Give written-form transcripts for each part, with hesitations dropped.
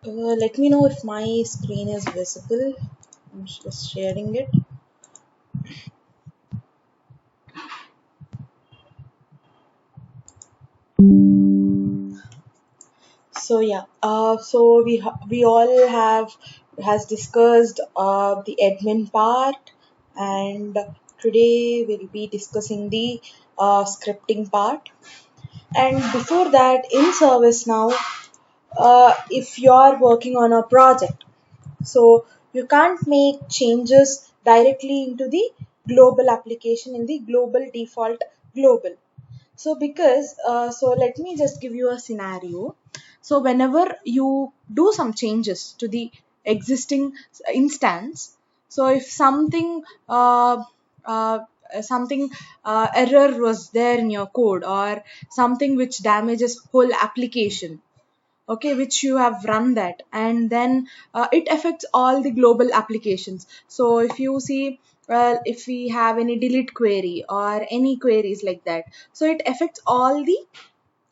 Let me know if my screen is visible. I'm just sharing it. So yeah, we all has discussed the admin part, and today we'll be discussing the scripting part. And before that, in ServiceNow, if you're working on a project, so you can't make changes directly into the global application in the global default global. So let me just give you a scenario. So whenever you do some changes to the existing instance, so if uh, something error was there in your code, or something which damages whole application, okay, which you have run that, and then it affects all the global applications. So if you see, if we have any delete query or any queries like that, so it affects all the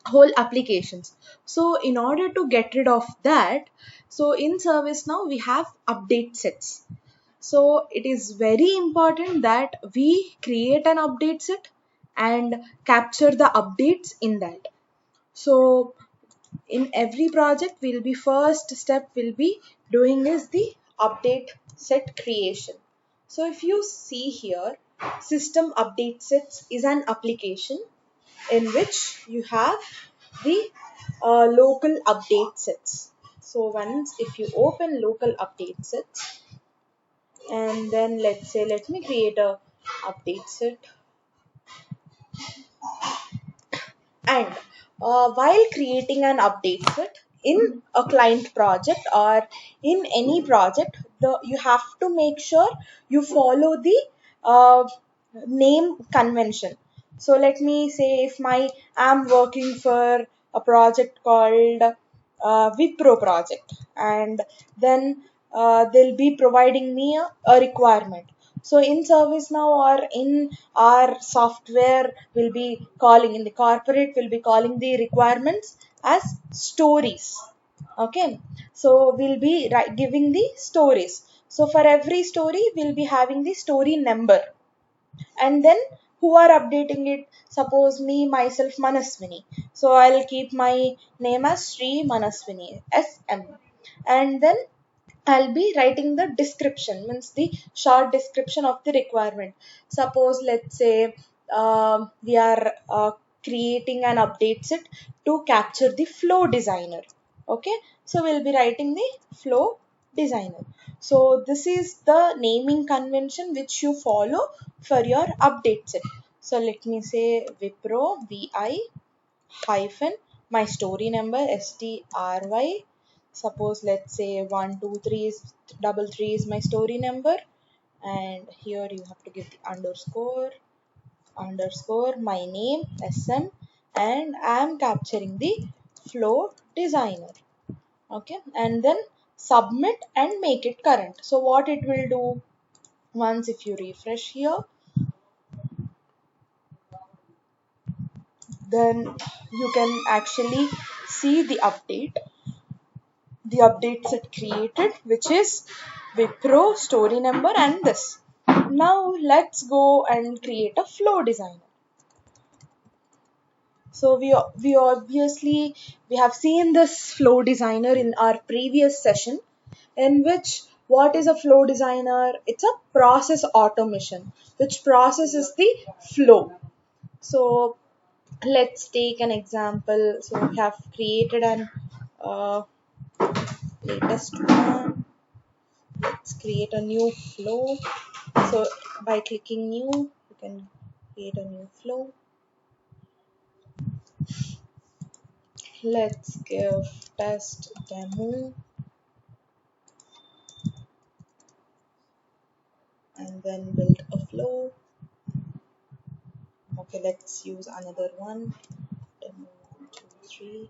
whole applications. So in order to get rid of that, so in ServiceNow we have update sets. So it is very important that we create an update set and capture the updates in that. So in every project, will be first step will be doing is the update set creation. So if you see here, system update sets is an application in which you have the local update sets. So once if you open local update sets, and then let's say let me create a update set. And while creating an update set in a client project or in any project, you have to make sure you follow the uh, name convention. So let me say if I'm working for a project called Wipro project, and then they'll be providing me a requirement. So in ServiceNow or in our software, will be calling in the corporate will be calling the requirements as stories. Okay, so we'll be giving the stories. So for every story, we'll be having the story number, and then who are updating it, suppose me myself Manaswini, so I'll keep my name as Sri Manaswini SM, and then I'll be writing the description, means the short description of the requirement. Suppose let's say we are creating an update set to capture the flow designer. Okay, so we'll be writing the flow designer. So this is the naming convention which you follow for your update set. So let me say Wipro VI hyphen my story number STRY. Suppose let's say 123 is double three is my story number, and here you have to give the underscore my name SM, and I am capturing the flow designer. Okay, and then submit and make it current. So what it will do, once if you refresh here, then you can actually see the updates it created, which is Wipro story number and this. Now let's go and create a flow designer. So we obviously we have seen this flow designer in our previous session, in which what is a flow designer? It's a process automation which processes the flow. So let's take an example. So we have created an uh, latest one. Let's create a new flow. So by clicking new, you can create a new flow. Let's give test demo, and then build a flow. Okay, let's use another one. Demo 1, 2, 3.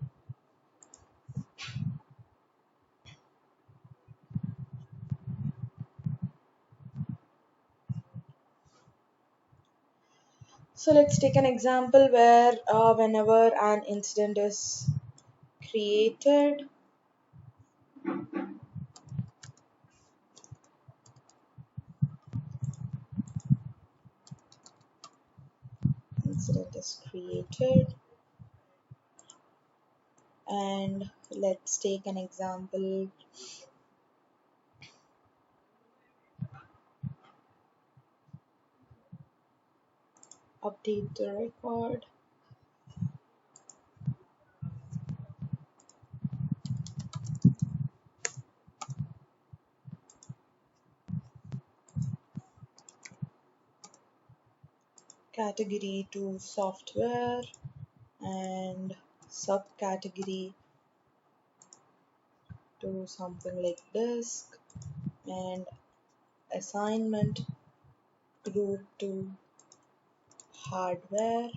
So let's take an example where whenever an incident is created, incident is created. And let's take an example. Update the record. Category to software and subcategory to something like disk, and assignment group to hardware,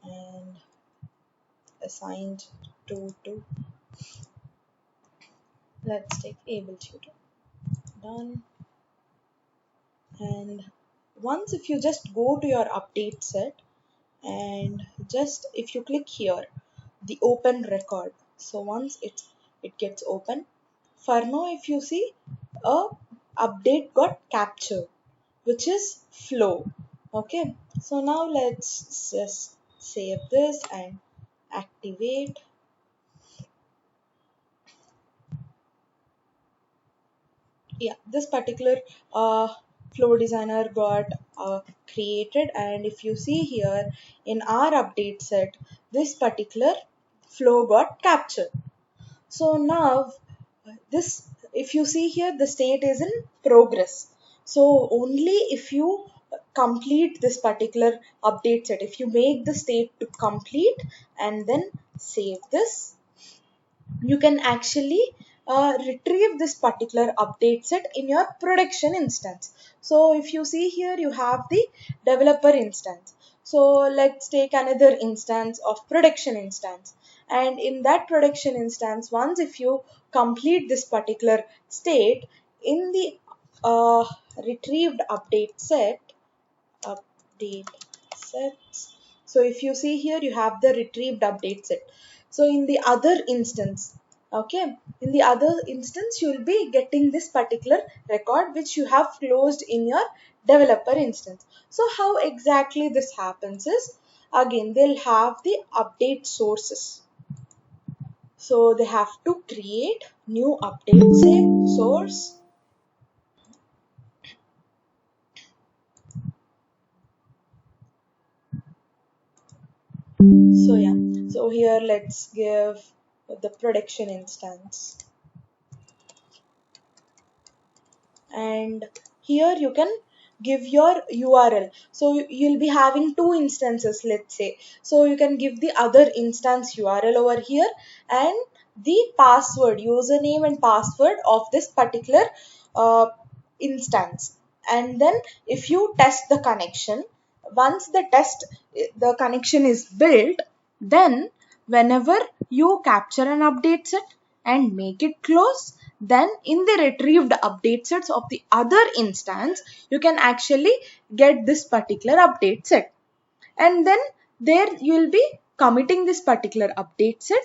and assigned to let's take able tutor. Done. And once if you just go to your update set, and just if you click here the open record, so once it gets open, for now if you see a update got captured, which is flow. Okay, so now let's just save this and activate. Yeah, this particular uh, flow designer got created, and if you see here in our update set, this particular flow got captured. So now this, if you see here, the state is in progress. So only if you complete this particular update set, if you make the state to complete and then save this, you can actually retrieve this particular update set in your production instance. So if you see here, you have the developer instance. So let's take another instance of production instance, and in that production instance, once if you complete this particular state in the retrieved update sets. So if you see here, you have the retrieved update set. So in the other instance, okay, in the other instance, you will be getting this particular record which you have closed in your developer instance. So how exactly this happens is, again, they'll have the update sources. So they have to create new update source. So yeah, so here let's give the production instance, and here you can give your URL. So you'll be having two instances, let's say. So you can give the other instance URL over here, and the password, username and password of this particular uh, instance. And then if you test the connection, once the connection is built, then whenever you capture an update set and make it close, then in the retrieved update sets of the other instance, you can actually get this particular update set. And then there you will be committing this particular update set,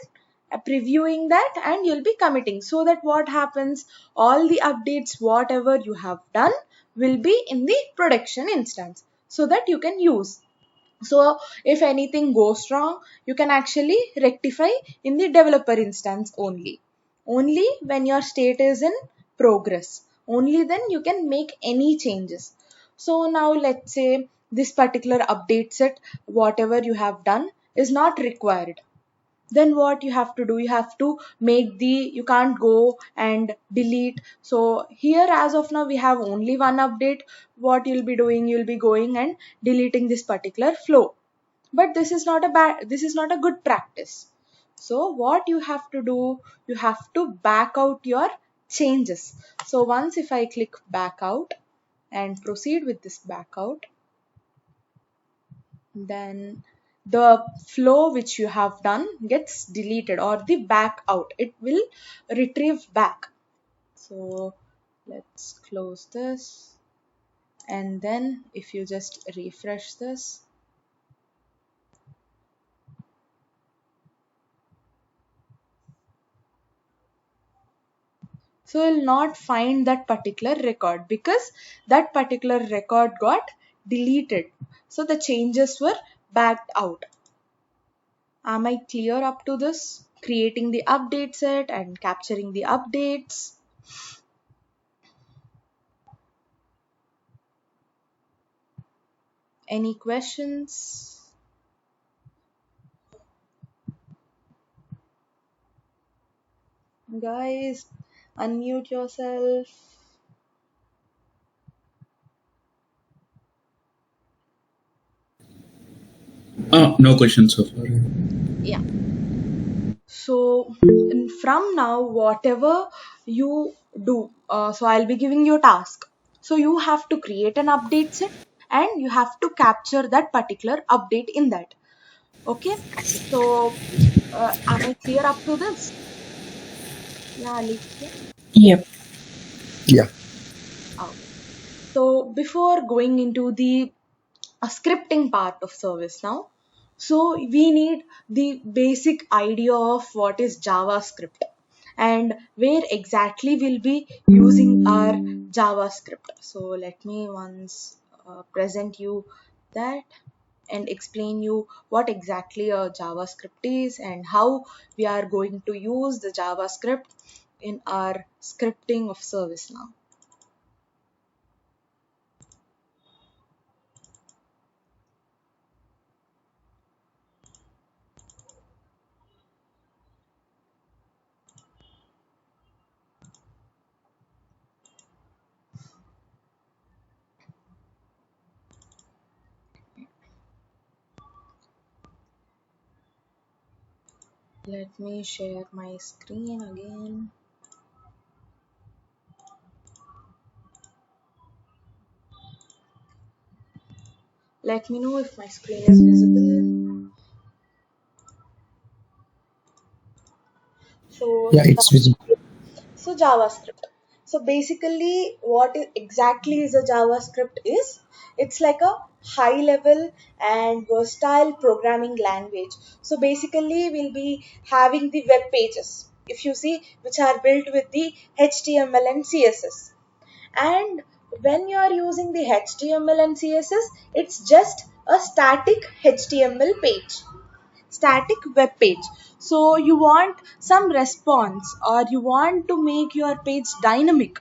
previewing that, and you'll be committing, so that what happens, all the updates whatever you have done will be in the production instance, so that you can use. So if anything goes wrong, you can actually rectify in the developer instance only. Only when your state is in progress, only then you can make any changes. So now let's say this particular update set, whatever you have done is not required. Then what you have to do, you have to make you can't go and delete. So here as of now we have only one update. What you'll be doing, you'll be going and deleting this particular flow, but this is not a good practice. So what you have to do, you have to back out your changes. So once if I click back out and proceed with this back out, then the flow which you have done gets deleted, or the back out, it will retrieve back. So let's close this, and then if you just refresh this, so you'll not find that particular record, because that particular record got deleted. So the changes were backed out. Am I clear up to this? Creating the update set and capturing the updates. Any questions? Guys, unmute yourself. No questions so far. Yeah. So from now, whatever you do, so I'll be giving you a task. So you have to create an update set and you have to capture that particular update in that. Okay. So am I clear up to this? Yeah, Alicia. Yep. Yeah. Okay. So before going into the scripting part of ServiceNow, so we need the basic idea of what is JavaScript and where exactly we'll be using our JavaScript. So let me once present you that and explain you what exactly a JavaScript is and how we are going to use the JavaScript in our scripting of ServiceNow. Let me share my screen again. Let me know if my screen is visible. So, Yeah, it's visible. JavaScript. So basically, exactly is a JavaScript is? It's like a high level and versatile programming language. So basically, we'll be having the web pages, if you see, which are built with the HTML and CSS. And when you are using the HTML and CSS, it's just a static HTML page, static web page. So you want some response or you want to make your page dynamic,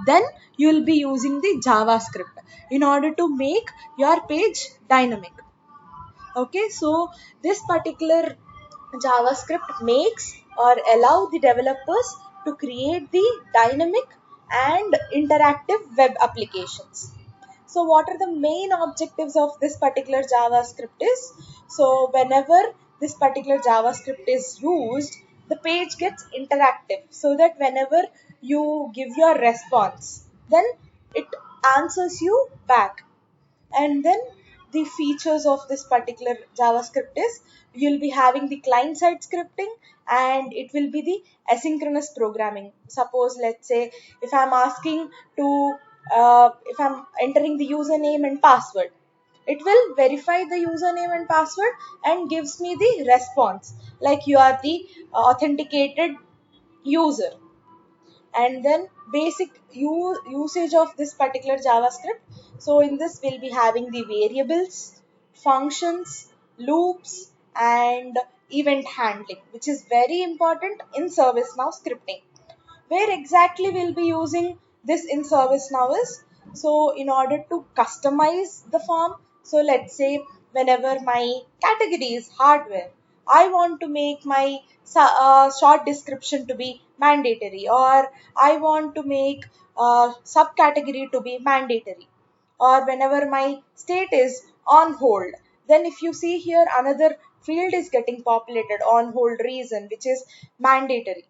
then you will be using the JavaScript in order to make your page dynamic. Okay, so this particular JavaScript makes or allow the developers to create the dynamic and interactive web applications. So what are the main objectives of this particular JavaScript is? So whenever this particular JavaScript is used, the page gets interactive so that whenever you give your response, then it answers you back. And then the features of this particular JavaScript is you'll be having the client side scripting and it will be the asynchronous programming. Suppose let's say if I'm asking to if I'm entering the username and password, it will verify the username and password and gives me the response like you are the authenticated user. And then basic usage of this particular JavaScript. So in this we'll be having the variables, functions, loops, and event handling, which is very important in ServiceNow scripting. Where exactly we'll be using this in ServiceNow is, so in order to customize the form, so let's say whenever my category is hardware, I want to make my short description to be mandatory, or I want to make subcategory to be mandatory, or whenever my state is on hold, then if you see here another field is getting populated on hold reason, which is mandatory.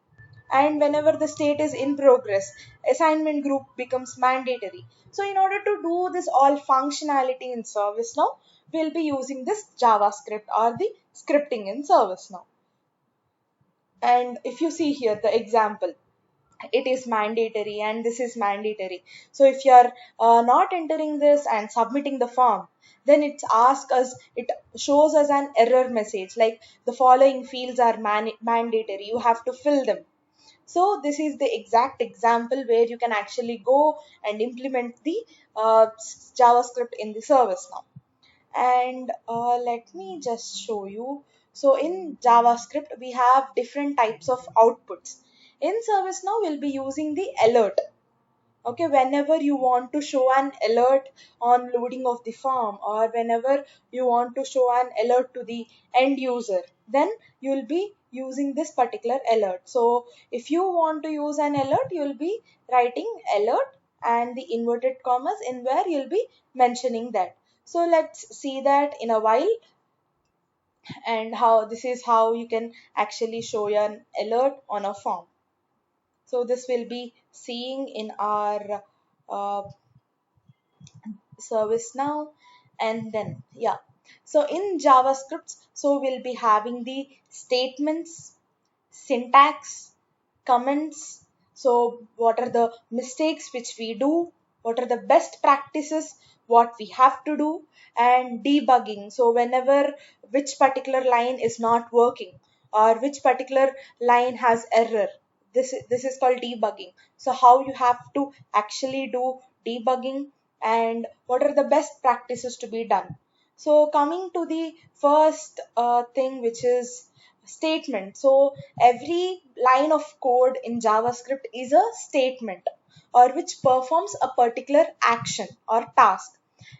And whenever the state is in progress, assignment group becomes mandatory. So in order to do this all functionality in ServiceNow, we'll be using this JavaScript or the scripting in ServiceNow. And if you see here the example, it is mandatory and this is mandatory. So if you are not entering this and submitting the form, then it shows us an error message like the following fields are mandatory, you have to fill them. So this is the exact example where you can actually go and implement the JavaScript in the ServiceNow. And let me just show you. So in JavaScript, we have different types of outputs. In ServiceNow, we'll be using the alert. Okay, whenever you want to show an alert on loading of the form, or whenever you want to show an alert to the end user, then you'll be using this particular alert. So if you want to use an alert, you'll be writing alert and the inverted commas in where you'll be mentioning that. So let's see that in a while, and how this is how you can actually show an alert on a form. So this will be seeing in our ServiceNow. And then yeah, so in JavaScript, so we'll be having the statements, syntax, comments. So what are the mistakes which we do, what are the best practices what we have to do, and debugging. So whenever which particular line is not working, or which particular line has error, this is called debugging. So how you have to actually do debugging, and what are the best practices to be done. So coming to the first thing, which is statement. So every line of code in JavaScript is a statement, or which performs a particular action or task.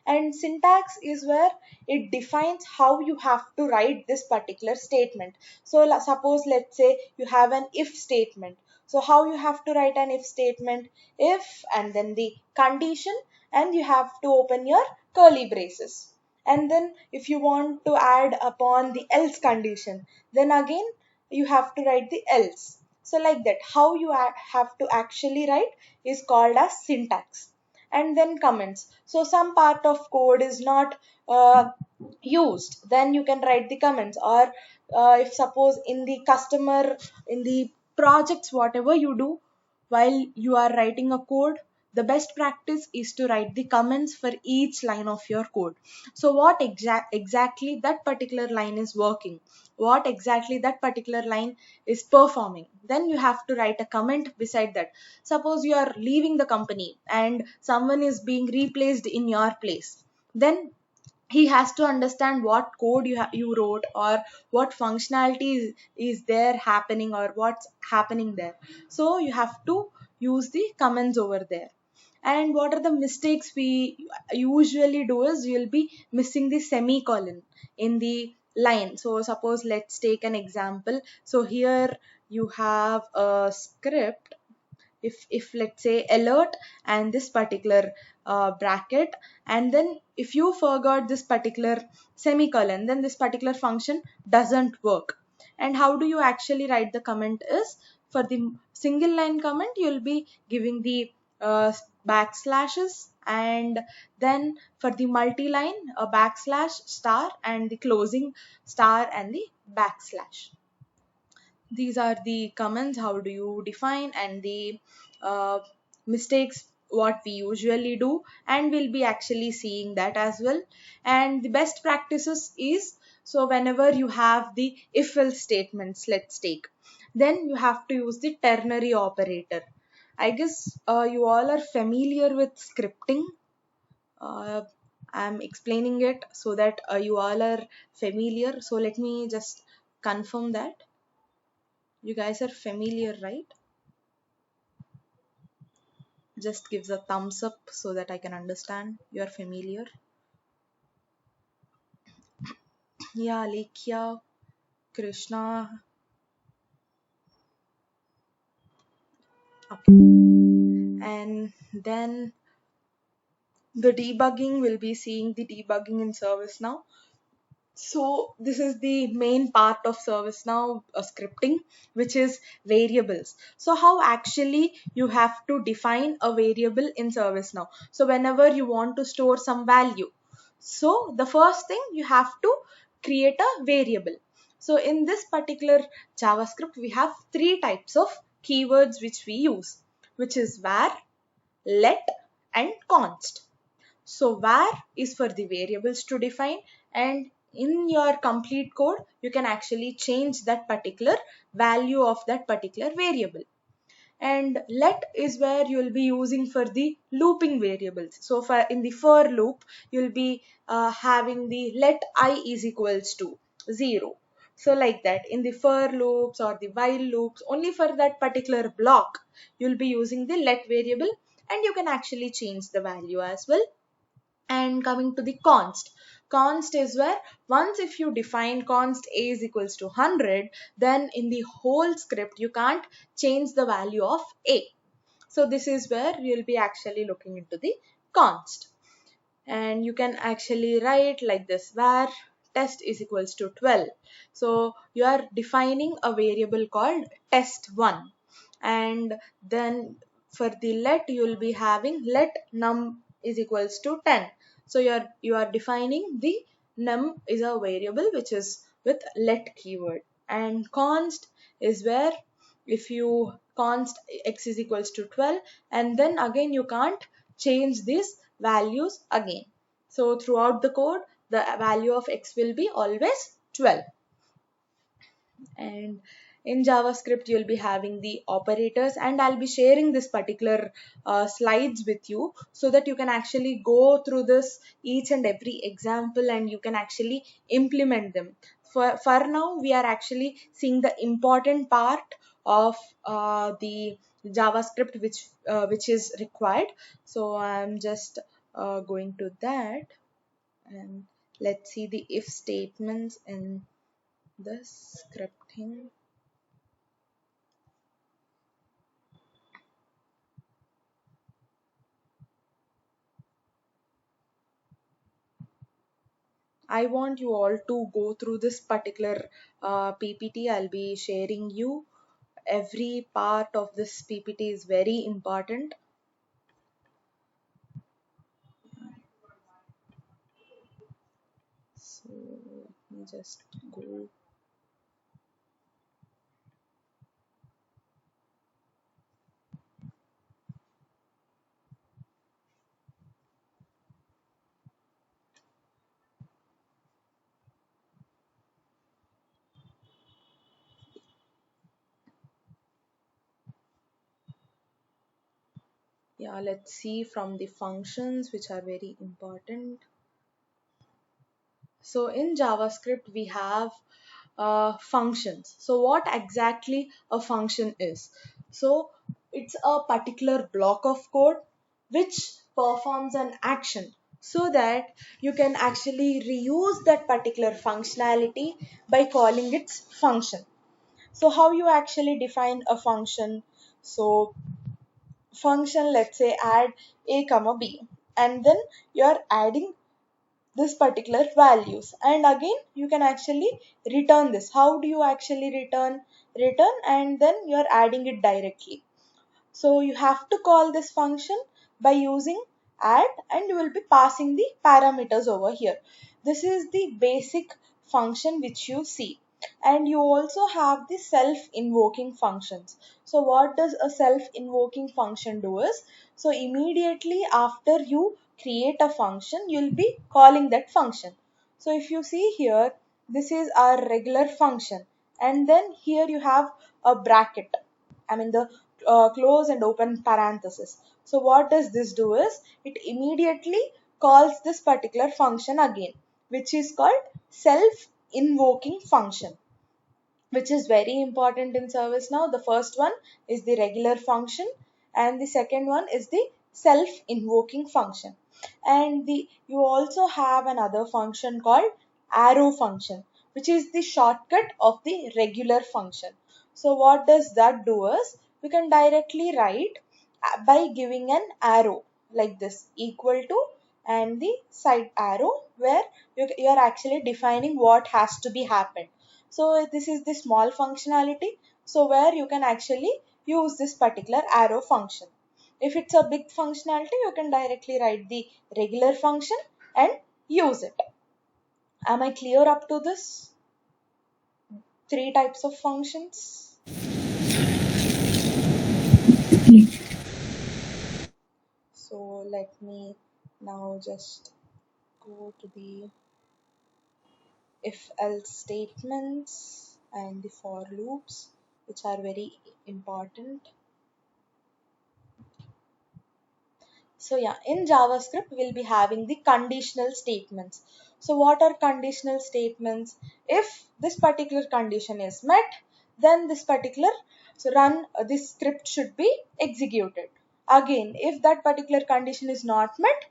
And syntax is where it defines how you have to write this particular statement. So suppose let's say you have an if statement. So how you have to write an if statement? If, and then the condition, and you have to open your curly braces. And then if you want to add upon the else condition, then again you have to write the else. So like that, how you have to actually write is called as syntax. And then comments. So some part of code is not used, then you can write the comments. Or if suppose in the customer, in the projects, whatever you do, while you are writing a code, the best practice is to write the comments for each line of your code. So what exactly that particular line is working, what exactly that particular line is performing, then you have to write a comment beside that. Suppose you are leaving the company and someone is being replaced in your place, then he has to understand what code you wrote, or what functionality is there happening, or what's happening there. So you have to use the comments over there. And what are the mistakes we usually do is you'll be missing the semicolon in the line. So suppose let's take an example. So here you have a script. If let's say alert and this particular bracket, and then if you forgot this particular semicolon, then this particular function doesn't work. And how do you actually write the comment is, for the single line comment you'll be giving the backslashes, and then for the multi-line a backslash, star, and the closing star and the backslash. These are the comments, how do you define, and the uh, mistakes what we usually do, and we'll be actually seeing that as well. And the best practices is, so whenever you have the if else statements, let's take, then you have to use the ternary operator. I guess you all are familiar with scripting. uh, I'm explaining it so that you all are familiar. So let me just confirm that you guys are familiar, right? Just gives a thumbs up so that I can understand you are familiar. Yeah, Lekhya, Krishna. Okay. And then the debugging, will be seeing the debugging in ServiceNow. So this is the main part of ServiceNow scripting, which is variables. So how actually you have to define a variable in ServiceNow. So whenever you want to store some value, so the first thing you have to create a variable. So in this particular JavaScript, we have three types of keywords which we use, which is var, let, and const. So var is for the variables to define, and in your complete code, you can actually change that particular value of that particular variable. And let is where you'll be using for the looping variables. So for in the for loop, you'll be having the let I is equals to 0. So like that, in the for loops or the while loops, only for that particular block, you'll be using the let variable, and you can actually change the value as well. And coming to the const is where once if you define const a is equals to 100, then in the whole script you can't change the value of a. So this is where you'll be actually looking into the const. And you can actually write like this, where test is equals to 12. So you are defining a variable called test1, and then for the let you will be having let num is equals to 10. So you are defining the num is a variable which is with let keyword. And const is where if you const x is equals to 12, and then again you can't change these values again. So throughout the code, the value of x will be always 12. And in JavaScript, you'll be having the operators, and I'll be sharing this particular slides with you so that you can actually go through this each and every example and you can actually implement them. For now, we are actually seeing the important part of the JavaScript which is required. So I'm just going to that, and let's see the if statements in the scripting. I want you all to go through this particular PPT. I'll be sharing you. Every part of this PPT is very important. So let me just go. Yeah, let's see from the functions which are very important. So in JavaScript, we have functions. So what exactly a function is? So it's a particular block of code which performs an action so that you can actually reuse that particular functionality by calling its function. So how you actually define a function? So function, let's say add a comma b, and then you are adding this particular values, and again you can actually return this. How do you actually return, and then you are adding it directly. So you have to call this function by using add, and you will be passing the parameters over here. This is the basic function which you see. And you also have the self-invoking functions. So what does a self-invoking function do is, so immediately after you create a function, you'll be calling that function. So if you see here, this is our regular function, and then here you have a bracket, I mean the close and open parenthesis. So what does this do is, it immediately calls this particular function again, which is called self-invoking function, which is very important in ServiceNow. The first one is the regular function, and the second one is the self-invoking function. And you also have another function called arrow function, which is the shortcut of the regular function. So what does that do is, we can directly write by giving an arrow like this, equal to, and the side arrow, where you are actually defining what has to be happened. So this is the small functionality, so where you can actually use this particular arrow function. If it's a big functionality, you can directly write the regular function and use it. Am I clear up to this? Three types of functions. So let me now just go to the if else statements and the for loops, which are very important. So yeah, in JavaScript, we'll be having the conditional statements. So what are conditional statements? If this particular condition is met, then this particular this script should be executed. Again, if that particular condition is not met,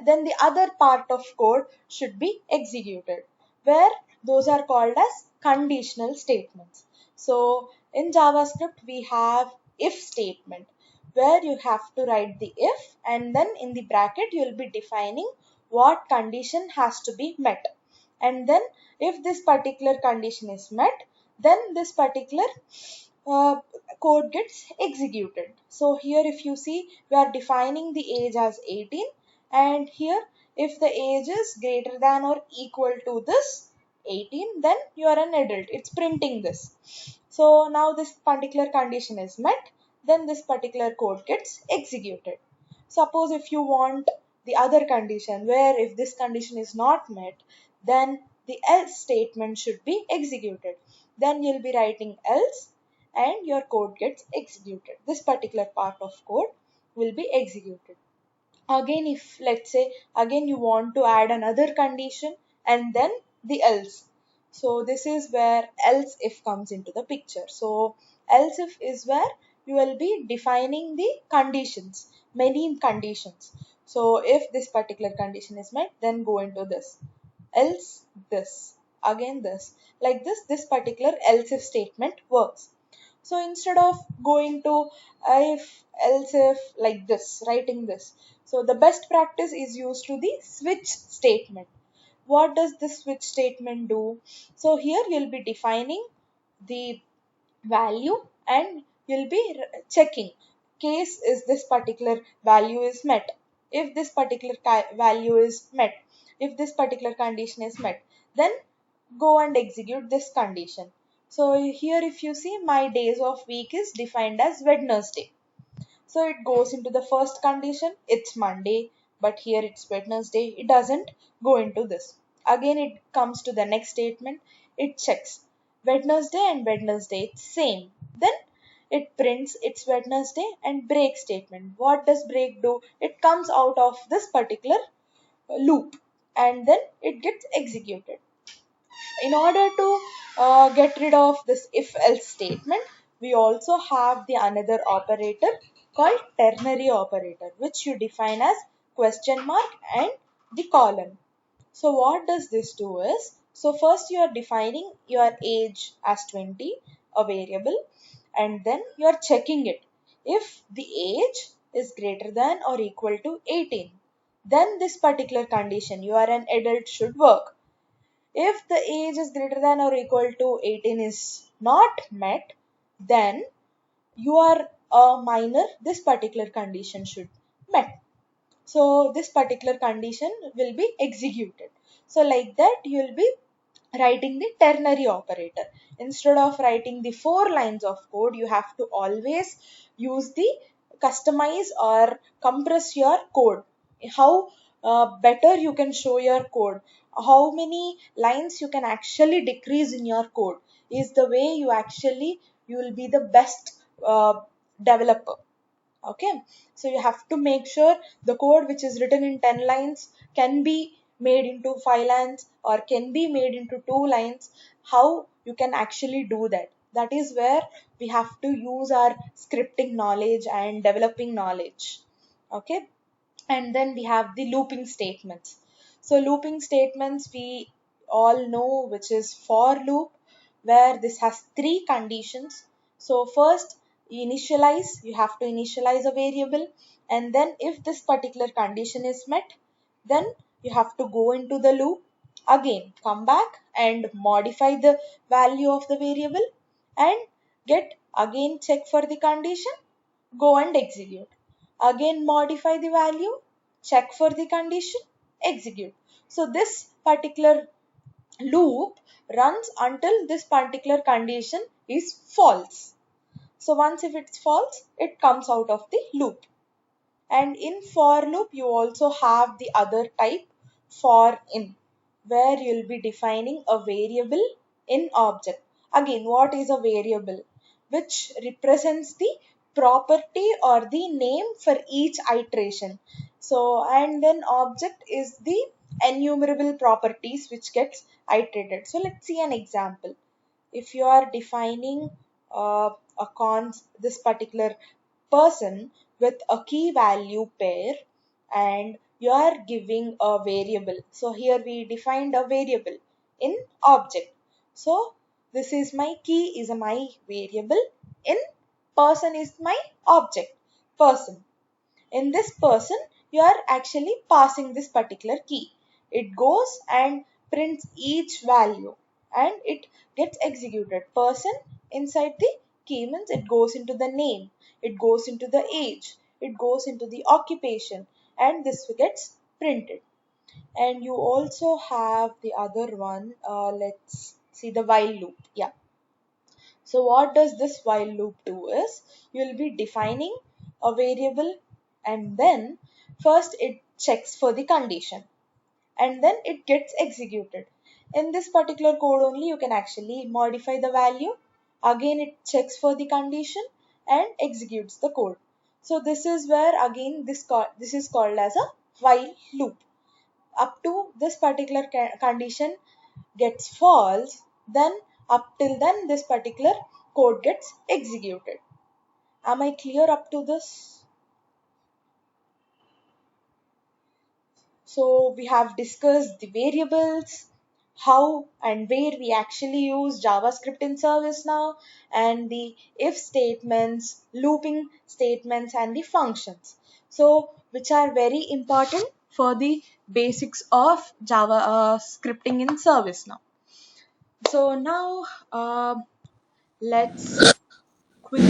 then the other part of code should be executed, where those are called as conditional statements. So in JavaScript, we have if statement, where you have to write the if, and then in the bracket you will be defining what condition has to be met. And then if this particular condition is met, then this particular uh, code gets executed. So here if you see, we are defining the age as 18, and here if the age is greater than or equal to this 18, then you are an adult. It's printing this. So now this particular condition is met, then this particular code gets executed. Suppose if you want the other condition, where if this condition is not met, then the else statement should be executed. Then you'll be writing else and your code gets executed. This particular part of code will be executed. Again, if let's say again you want to add another condition and then the else. So this is where else if comes into the picture. So else if is where you will be defining the conditions, many conditions. So if this particular condition is met, then go into this, else this, again this, like this particular else if statement works. So instead of going to if, else if, like this, writing this, so the best practice is used to the switch statement. What does the switch statement do? So here you'll be defining the value and you'll be checking case is this particular value is met. If this particular value is met, if this particular condition is met, then go and execute this condition. So here if you see, my days of week is defined as Wednesday. So it goes into the first condition, it's Monday, but here it's Wednesday. It doesn't go into this. Again, it comes to the next statement, it checks Wednesday and Wednesday, it's same. Then it prints it's Wednesday and break statement. What does break do? It comes out of this particular loop and then it gets executed. In order to get rid of this if else statement, we also have the another operator called ternary operator, which you define as question mark and the colon. So what does this do is, so first you are defining your age as 20, a variable, and then you are checking it. If the age is greater than or equal to 18, then this particular condition, you are an adult, should work. If the age is greater than or equal to 18 is not met, then you are a minor, this particular condition should met. So this particular condition will be executed. So like that you will be writing the ternary operator. Instead of writing the 4 lines of code, you have to always use the customize or compress your code. How better you can show your code, how many lines you can actually decrease in your code is the way you will be the best developer. Okay, so you have to make sure the code which is written in 10 lines can be made into 5 lines or can be made into 2 lines. How you can actually do that, that is where we have to use our scripting knowledge and developing knowledge. Okay, and then we have the looping statements. So looping statements we all know, which is for loop, where this has 3 conditions. So first, initialize, you have to initialize a variable, and then if this particular condition is met, then you have to go into the loop, again come back and modify the value of the variable and get again check for the condition, go and execute. Again modify the value, check for the condition, execute. So this particular loop runs until this particular condition is false. So once if it's false, it comes out of the loop. And in for loop, you also have the other type, for in, where you'll be defining a variable in object. Again, what is a variable? Which represents the property or the name for each iteration. So and then object is the enumerable properties which gets iterated. So let's see an example. If you are defining this particular person with a key value pair, and you are giving a variable. So here we defined a variable in object. So this is my key is my variable, in person is my object person. In this person you are actually passing this particular key. It goes and prints each value and it gets executed. Person inside the key means it goes into the name, it goes into the age, it goes into the occupation, and this gets printed. And you also have the other one. Let's see the while loop. Yeah, so what does this while loop do is, you will be defining a variable, and then first it checks for the condition and then it gets executed. In this particular code only you can actually modify the value. Again it checks for the condition and executes the code. So this is where again this is called as a while loop. Up to this particular condition gets false, then up till then this particular code gets executed. Am I clear up to this? So we have discussed the variables, how and where we actually use JavaScript in ServiceNow, and the if statements, looping statements, and the functions. So which are very important for the basics of Java scripting in ServiceNow. So now let's quickly,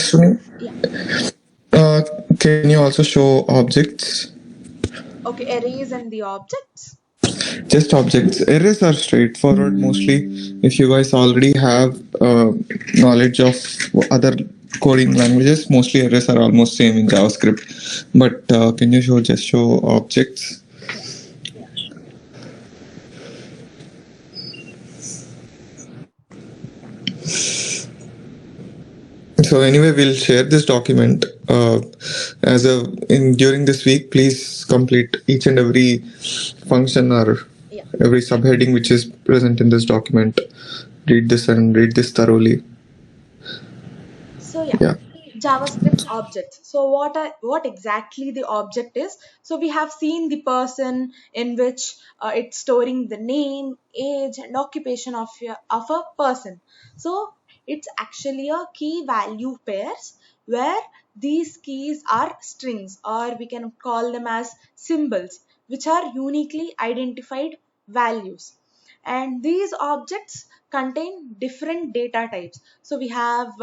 Sunil, yeah, uh, can you also show objects? okay, arrays and the objects. Just objects. Arrays are straightforward mostly. If you guys already have knowledge of other coding languages, mostly arrays are almost same in JavaScript. But can you show objects? Yeah. So anyway, we'll share this document as a in during this week. Please complete each and every function or Yeah. every subheading which is present in this document. Read this and read this thoroughly. So yeah, Yeah. JavaScript objects. So what exactly the object is? So we have seen the person in which it's storing the name, age, and occupation of a person. So it's actually a key value pairs where these keys are strings, or we can call them as symbols, which are uniquely identified values. And these objects contain different data types. So we have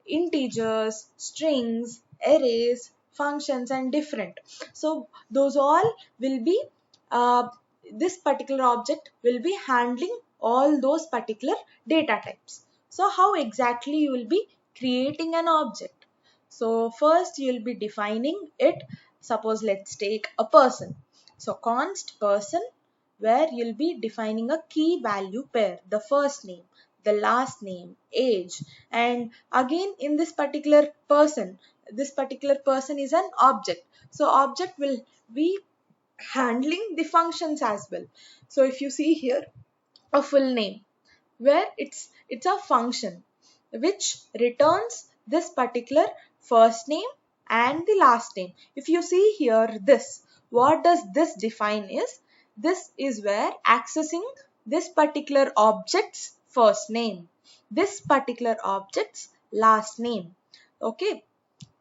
integers, strings, arrays, functions, and different. So those all will be uh, this particular object will be handling all those particular data types. So how exactly you will be creating an object? So first you will be defining it. Suppose let's take a person. So const person, where you'll be defining a key value pair, the first name, the last name, age, and again in this particular person is an object. So object will be handling the functions as well. So if you see here a full name, where it's a function which returns this particular first name and the last name. If you see here this, what does this define is, this is where accessing this particular object's first name, this particular object's last name. Okay,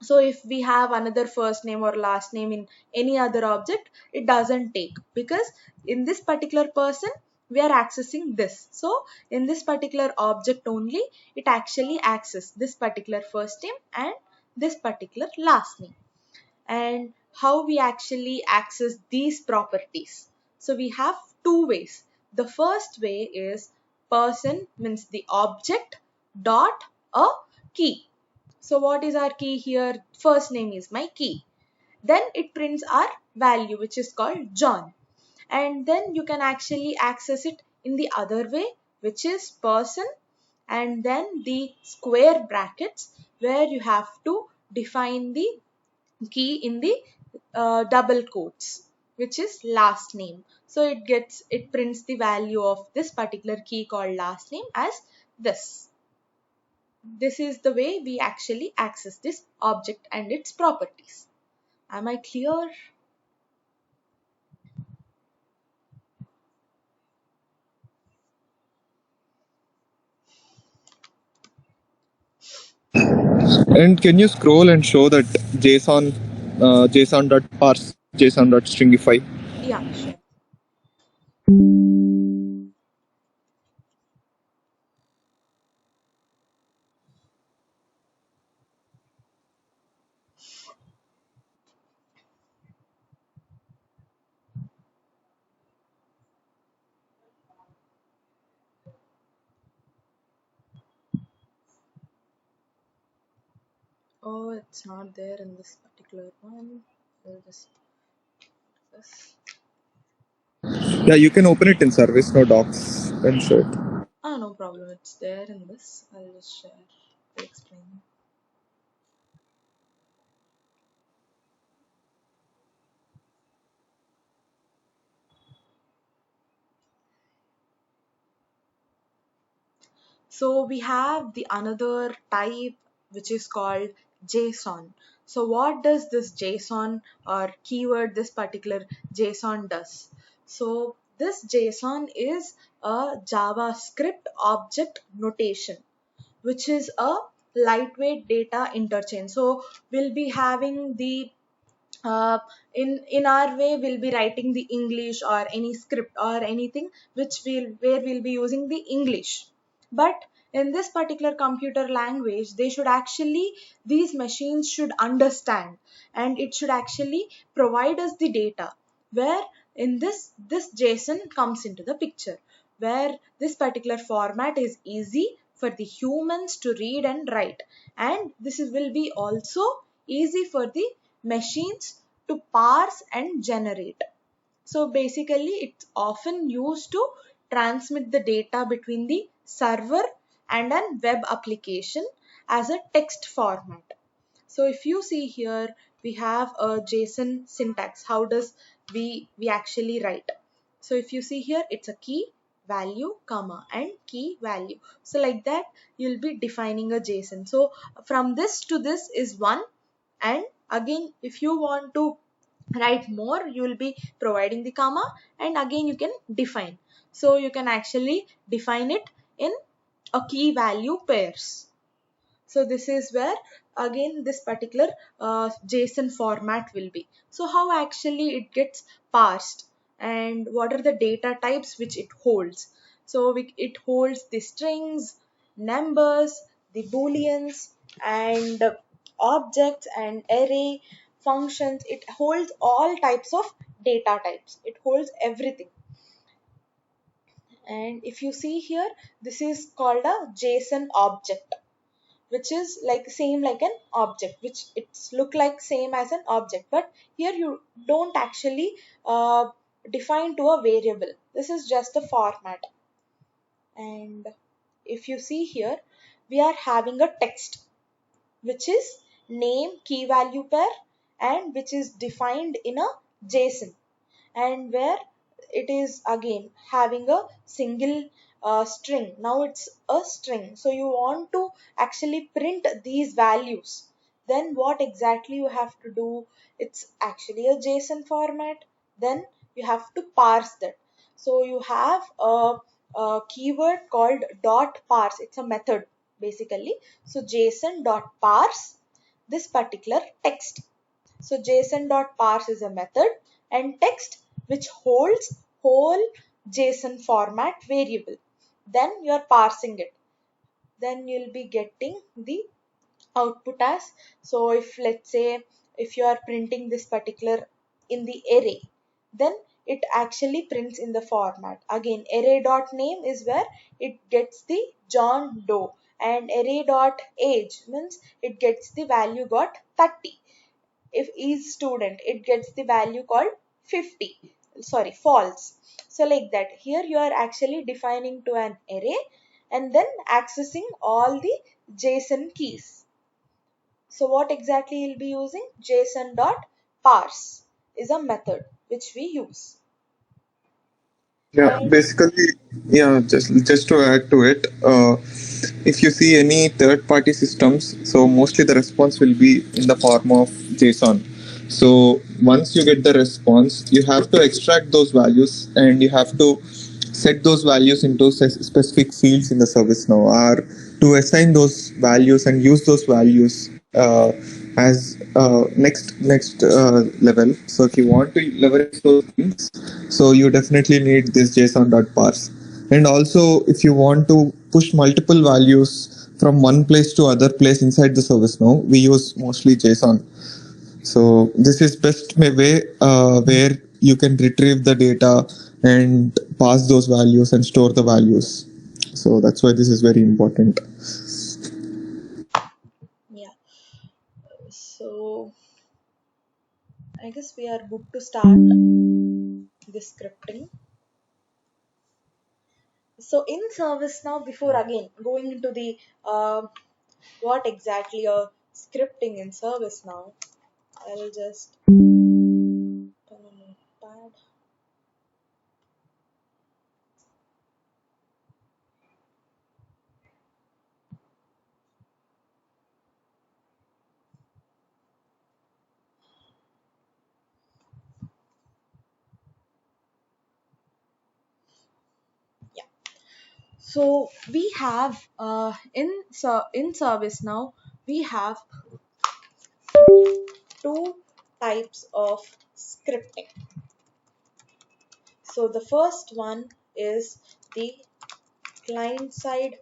so if we have another first name or last name in any other object, it doesn't take, because in this particular person we are accessing this. So in this particular object only, it actually accesses this particular first name and this particular last name. And how we actually access these properties? So we have two ways. The first way is person means the object dot a key. So what is our key here? First name is my key. Then it prints our value, which is called John. And then you can actually access it in the other way, which is person and then the square brackets, where you have to define the key in the double quotes, which is last name. So it prints the value of this particular key called last name as this. This is the way we actually access this object and its properties. Am I clear? And can you scroll and show that JSON.parse, JSON.stringify? Yeah, sure. Oh, it's not there in this particular one. I'll just this. Yeah, you can open it in ServiceNow docs and show it. Ah, no problem. It's there in this. I'll just share. I'll explain. So we have the another type which is called JSON. So what does this JSON or keyword this particular JSON does? So this JSON is a JavaScript object notation, which is a lightweight data interchange. So we'll be having the uh, in our way we'll be writing the English or any script or anything which will where we'll be using the English, but in this particular computer language they should actually, these machines should understand and it should actually provide us the data, where in this JSON comes into the picture, where this particular format is easy for the humans to read and write, and will be also easy for the machines to parse and generate. So basically, it's often used to transmit the data between the server and an web application as a text format. So if you see here, we have a JSON syntax. How does we actually write? So if you see here, it's a key value, comma, and key value. So like that, you'll be defining a JSON. So from this to this is one, and again, if you want to write more, you will be providing the comma, and again you can define. So you can actually define it in a key value pairs. So this is where again this particular JSON format will be. So how actually it gets parsed and what are the data types which it holds? So it holds the strings, numbers, the booleans, and objects and array functions. It holds all types of data types. It holds everything. And if you see here, this is called a JSON object, which is like same like an object, which it's look like same as an object, but here you don't actually define to a variable. This is just a format. And if you see here, we are having a text which is name key value pair and which is defined in a JSON, and where it is again having a single string. Now it's a string, so you want to actually print these values, then what exactly you have to do? It's actually a JSON format, then you have to parse that. So you have a keyword called dot parse. It's a method basically. So JSON dot parse this particular text. So JSON.parse is a method, and text which holds whole JSON format variable. Then you are parsing it. Then you'll be getting the output as, so if let's say if you are printing this particular in the array, then it actually prints in the format. Again, array dot name is where it gets the John Doe, and array dot age means it gets the value got 30. If is student, it gets the value called 50, sorry, false. So like that, here you are actually defining to an array and then accessing all the JSON keys. So what exactly you'll be using? JSON dot parse is a method which we use. Yeah, And basically, yeah, just to add to it, if you see any third-party systems, so mostly the response will be in the form of JSON. So once you get the response, you have to extract those values and you have to set those values into specific fields in the service now, or to assign those values and use those values as next level. So if you want to leverage those things, so you definitely need this json.parse. And also if you want to push multiple values from one place to other place inside the service now, we use mostly json. So this is best way where you can retrieve the data and pass those values and store the values. So that's why this is very important. yeah, so I guess we are good to start the scripting. So in ServiceNow, before again going into the what exactly a scripting in ServiceNow, I'll just open a notepad. Yeah. So we have in ServiceNow we have two types of scripting. So the first one is the client side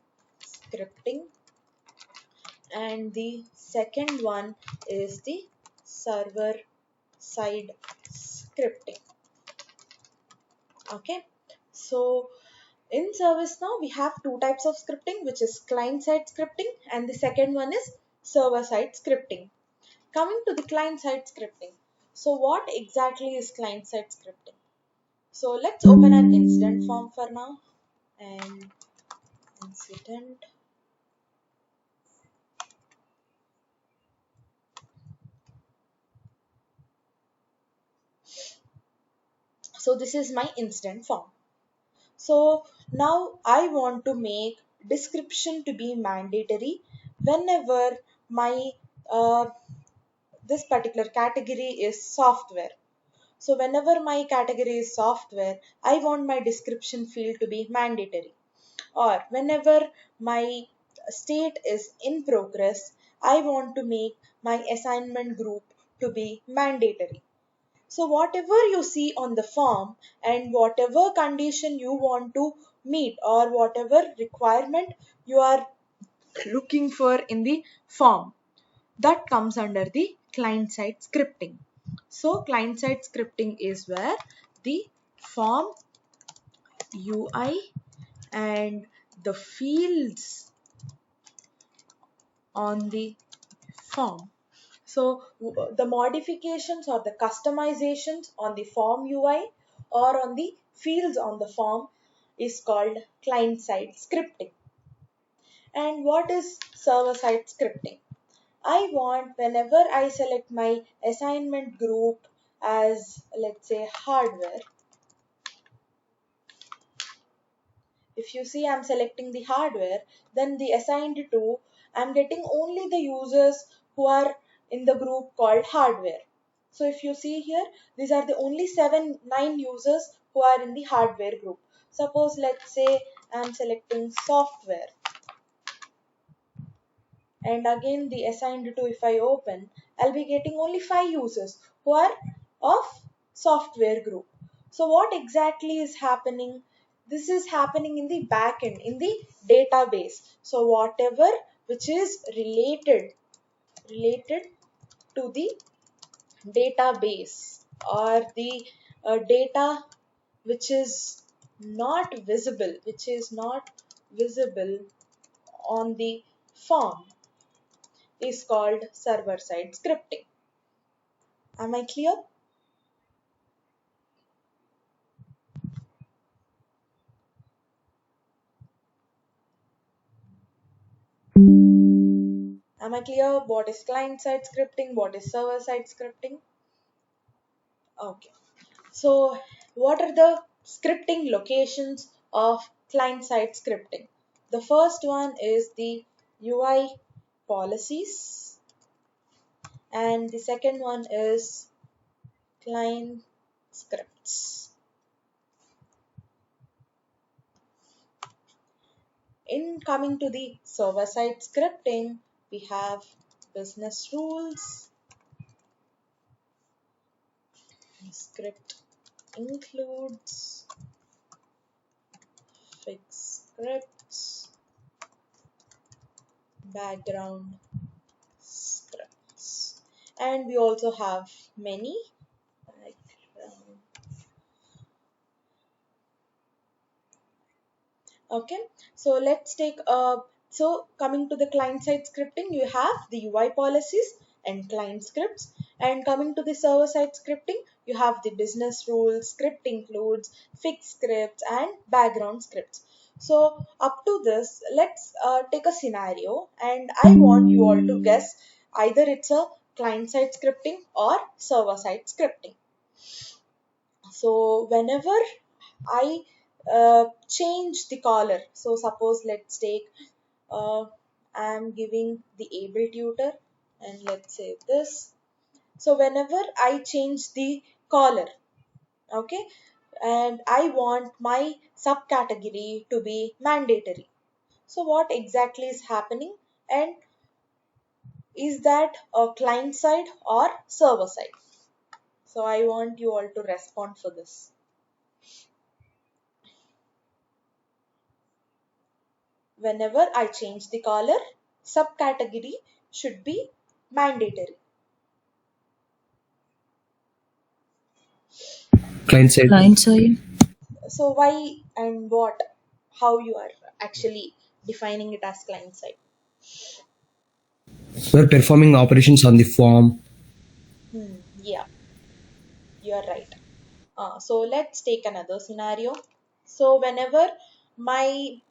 scripting, and the second one is the server side scripting. Okay, so in ServiceNow we have two types of scripting, which is client side scripting, and the second one is server side scripting. Coming to the client side scripting, so what exactly is client side scripting? So let's open an incident form for now. And incident. So this is my incident form. So now I want to make description to be mandatory whenever my this particular category is software. So whenever my category is software, I want my description field to be mandatory. Or whenever my state is in progress, I want to make my assignment group to be mandatory. So whatever you see on the form and whatever condition you want to meet or whatever requirement you are looking for in the form, that comes under the client side scripting. So client side scripting is where the form UI and the fields on the form. So the modifications or the customizations on the form UI or on the fields on the form is called client side scripting. And what is server side scripting? I want whenever I select my assignment group as, let's say, hardware. If you see I'm selecting the hardware, then the assigned to, I'm getting only the users who are in the group called hardware. So if you see here, these are the only 9 users who are in the hardware group. Suppose let's say I'm selecting software, and again the assigned to, if I open, I'll be getting only 5 users who are of software group. So what exactly is happening? This is happening in the backend, in the database. So whatever which is related to the database, or the data which is not visible on the form, is called server side scripting. Am I clear? Am I clear what is client side scripting, what is server side scripting? Okay. So, what are the scripting locations of client-side scripting? The first one is the UI policies, and the second one is client scripts. In coming to the server-side scripting, we have business rules. Script includes fixed scripts, background scripts, and we also have many background. Okay, so let's take so coming to the client side scripting, you have the UI policies and client scripts, and coming to the server side scripting, you have the business rules. Script includes fixed scripts and background scripts. So up to this, let's take a scenario, and I want you all to guess either it's a client side scripting or server side scripting. So whenever I change the color, so suppose let's take I'm giving the able tutor, and let's say this. So whenever I change the color, okay, and I want my subcategory to be mandatory. So what exactly is happening, and is that a client side or server side? So I want you all to respond for this. Whenever I change the color, subcategory should be mandatory. Client side. Client side. So why and what, how you are actually defining it as client side? We're performing operations on the form. Yeah, you're right. So let's take another scenario. So whenever my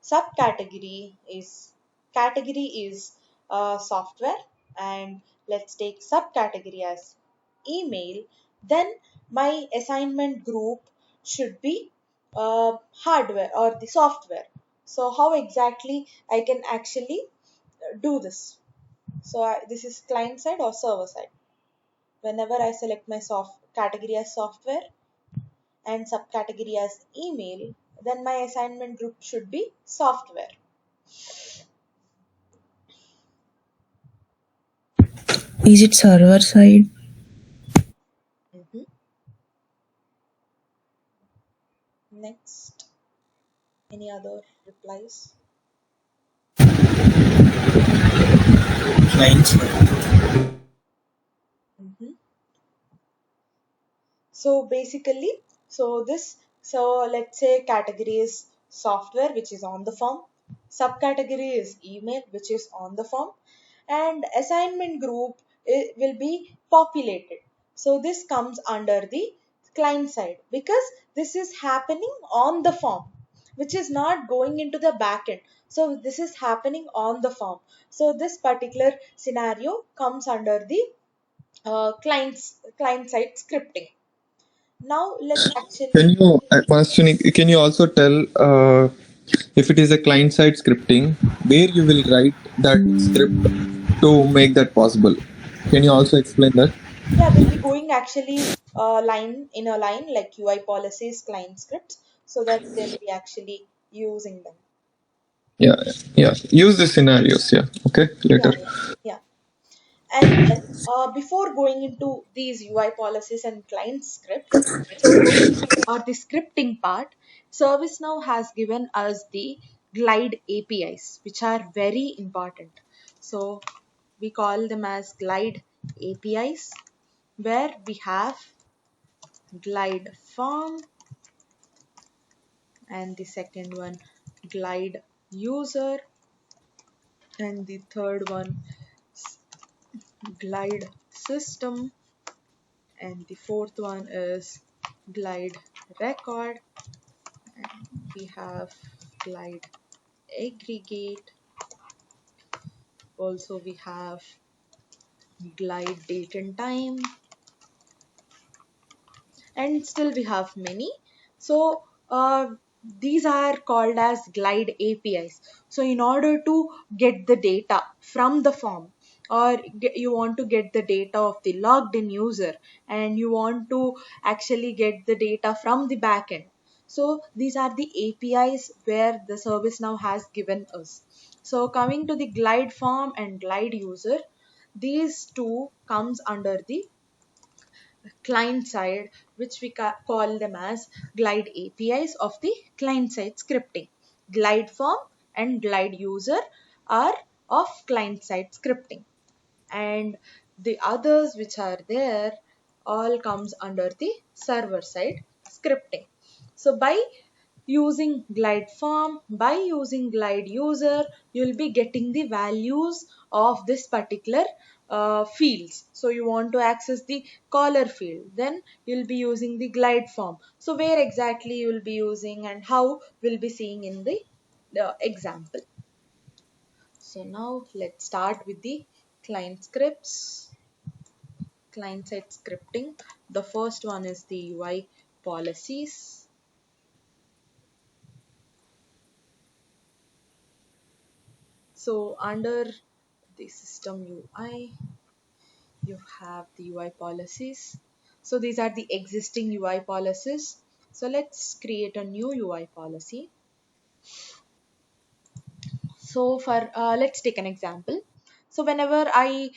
subcategory is category is software, and let's take subcategory as email, then my assignment group should be hardware or the software. So how exactly I can actually do this? So this is client side or server side. Whenever I select my soft category as software and subcategory as email, then my assignment group should be software. Is it server side? Mhm. Next, any other replies? Client side. Mhm. So basically, so let's say category is software, which is on the form. Subcategory is email, which is on the form, and assignment group will be populated. So this comes under the client side because this is happening on the form, which is not going into the backend. So this is happening on the form. So this particular scenario comes under the client side scripting. Now let's Can actually, you, Manaswini, can you also tell if it is a client-side scripting, where you will write that script to make that possible? Can you also explain that? yeah, we'll be going actually line in a line like UI policies, client scripts, so that they'll be actually using them. Yeah, yeah. Use the scenarios. Yeah. Okay. Yeah, Later. yeah, yeah. And before going into these UI policies and client scripts, so or the scripting part, ServiceNow has given us the Glide APIs, which are very important. So we call them as Glide APIs, where we have glide form, and the second one glide user, and the third one glide system, and the fourth one is glide record, and we have glide aggregate. Also we have glide date and time, and still we have many. So these are called as glide APIs. So in order to get the data from the form, or you want to get the data of the logged in user, and you want to actually get the data from the backend, so these are the APIs where the ServiceNow has given us. So coming to the glide form and glide user, these two comes under the client side, which we call them as glide APIs of the client side scripting. Glide form and glide user are of client side scripting, and the others which are there all comes under the server side scripting. So by using glide form, by using glide user, you'll be getting the values of this particular fields. So you want to access the caller field, then you'll be using the glide form. So where exactly you'll be using and how we'll be seeing in the example. So now let's start with the client scripts, client side scripting. The first one is the UI policies. So under the system UI, you have the UI policies. So these are the existing UI policies. So let's create a new UI policy. So for let's take an example. So whenever I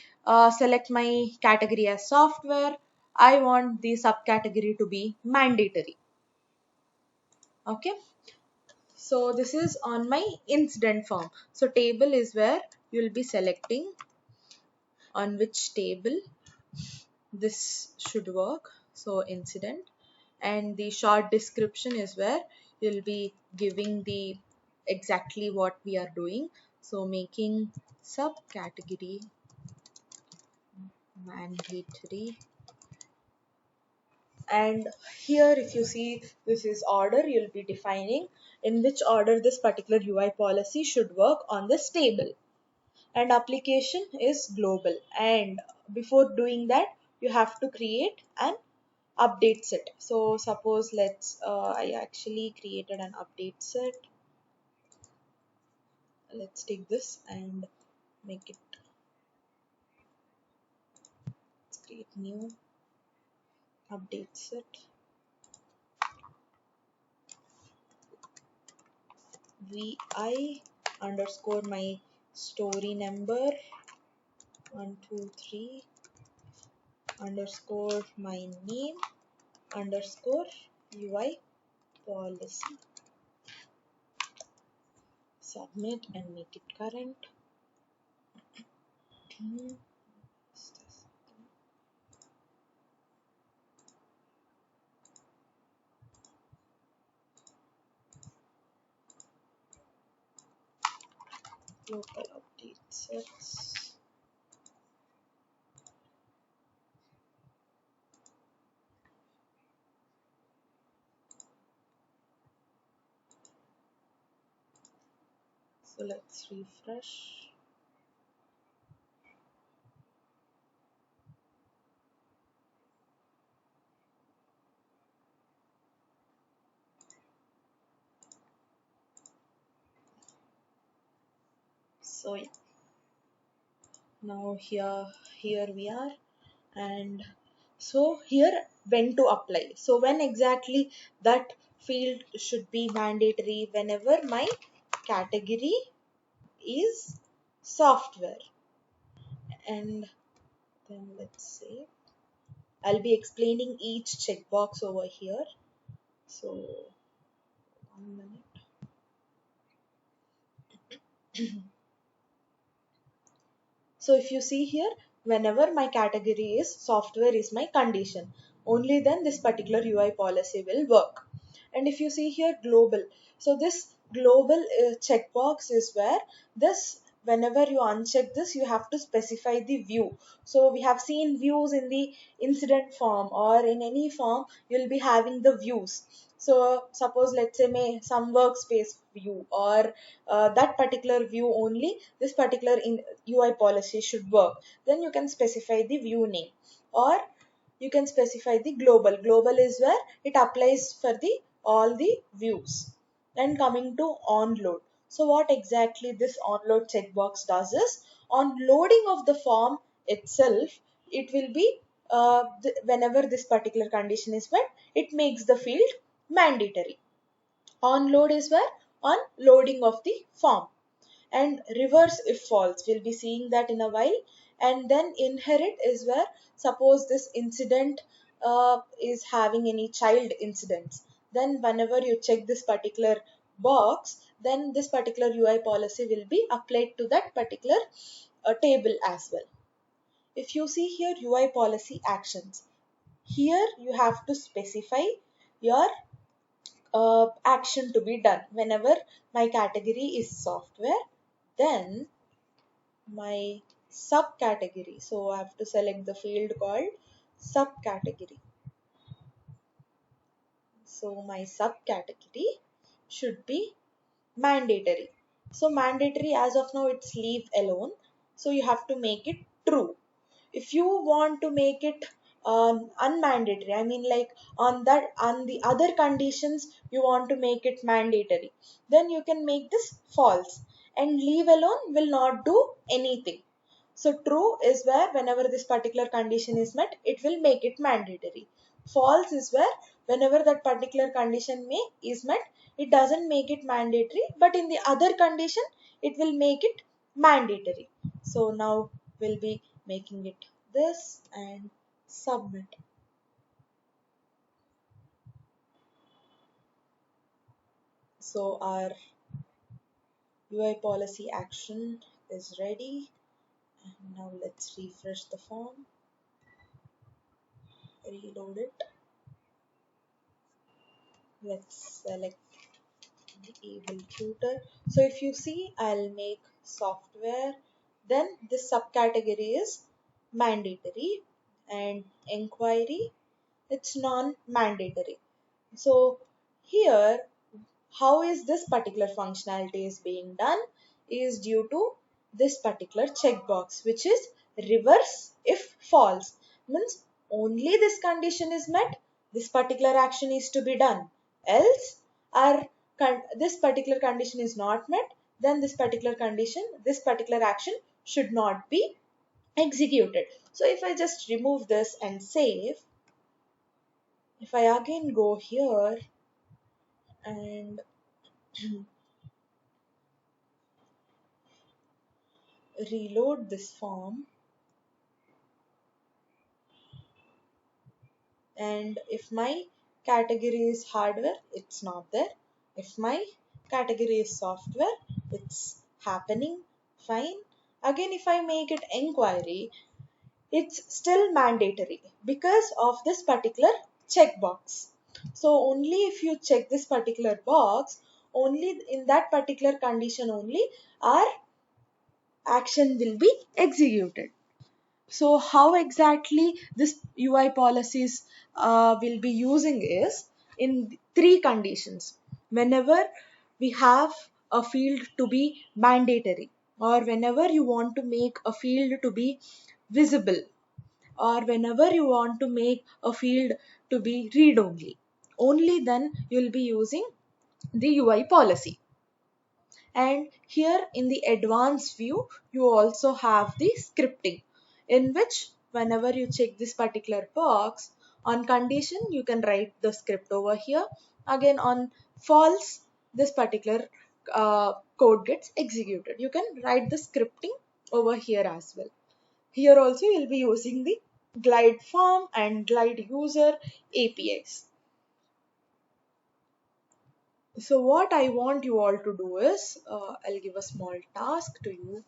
select my category as software, I want the subcategory to be mandatory. Okay. So this is on my incident form. So table is where you'll be selecting on which table this should work. So incident, and the short description is where you'll be giving the exactly what we are doing. So making subcategory mandatory. And here if you see this is order, you'll be defining in which order this particular UI policy should work on this table. And application is global, and before doing that you have to create an update set. So suppose I actually created an update set. Let's take this and make it, let's create new update set. Vi underscore my story number 123 underscore my name underscore UI policy. Submit and make it current. Local update sets. So let's refresh. So yeah, now here we are. And so here when to apply, so when exactly that field should be mandatory, whenever my category is software. And then let's say I'll be explaining each checkbox over here. So 1 minute. So if you see here, whenever my category is software is my condition, only then this particular UI policy will work. And if you see here global, so this global checkbox is where this, whenever you uncheck this, you have to specify the view. So we have seen views in the incident form, or in any form you'll be having the views. So suppose let's say some workspace view, or that particular view only this particular UI policy should work. Then you can specify the view name, or you can specify the global. Global is where it applies for the all the views. Then coming to onload. So what exactly this onload checkbox does is, on loading of the form itself, it will be whenever this particular condition is met, it makes the field mandatory. Onload is where on loading of the form, and reverse if false, we'll be seeing that in a while. And then inherit is where, suppose this incident is having any child incidents, then whenever you check this particular box, then this particular UI policy will be applied to that particular table as well. If you see here UI policy actions, here you have to specify your action to be done. Whenever my category is software, then my subcategory, so I have to select the field called subcategory. So my subcategory should be mandatory. So mandatory, as of now it's leave alone, so you have to make it true. If you want to make it unmandatory, I mean like on that, on the other conditions you want to make it mandatory, then you can make this false, and leave alone will not do anything. So true is where whenever this particular condition is met, it will make it mandatory. False is where whenever that particular condition is met, it doesn't make it mandatory, but in the other condition it will make it mandatory. So now we'll be making it this and submit. So our UI policy action is ready. And now let's refresh the form, reload it. Let's select the able tutor. So if you see, I'll make software, then this subcategory is mandatory, and inquiry, it's non-mandatory. So here, how is this particular functionality is being done is due to this particular checkbox, which is reverse if false, means only this condition is met, this particular action is to be done, else or this particular condition is not met, then this particular condition, this particular action should not be executed. So if I just remove this and save, if I again go here and reload this form, and if my category is hardware, it's not there. If my category is software, it's happening fine. Again, if I make it inquiry, it's still mandatory because of this particular checkbox. So only if you check this particular box, only in that particular condition only our action will be executed. So how exactly this UI policies will be using is in three conditions. Whenever we have a field to be mandatory, or whenever you want to make a field to be visible, or whenever you want to make a field to be read only, only then you will be using the UI policy. And here in the advanced view, you also have the scripting, in which whenever you check this particular box on condition, you can write the script over here. Again, on false, this particular code gets executed. You can write the scripting over here as well. Here also you'll be using the glide form and glide user APIs. So what I want you all to do is, I'll give a small task to you.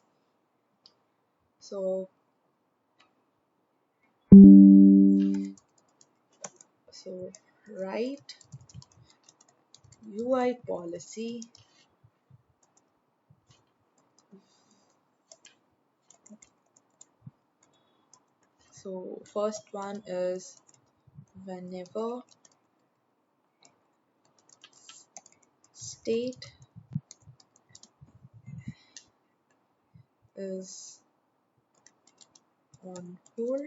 So write UI policy. So first one is, whenever state is on hold,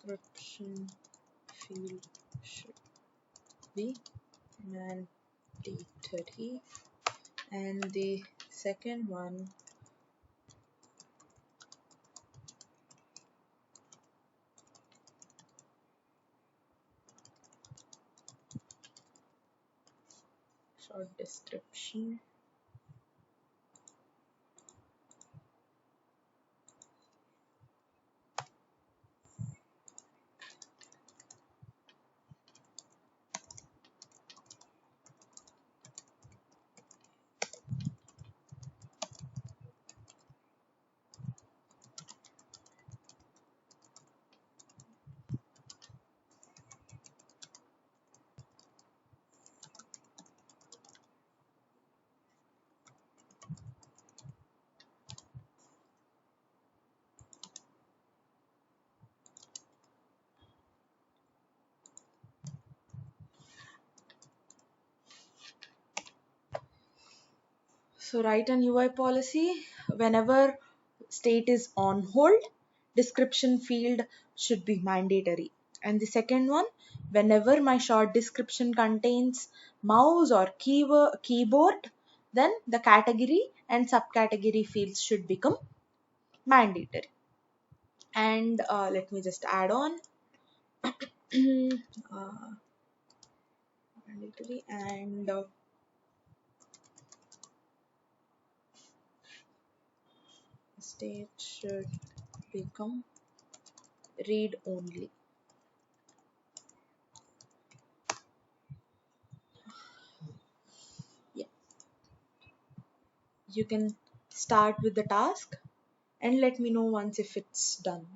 description field should be mandatory, and the second one, short description So write an UI policy. Whenever state is on hold, description field should be mandatory. And the second one, whenever my short description contains mouse or keyboard, then the category and subcategory fields should become mandatory. And let me just add on mandatory, and state should become read only. Yeah, you can start with the task and let me know once if it's done.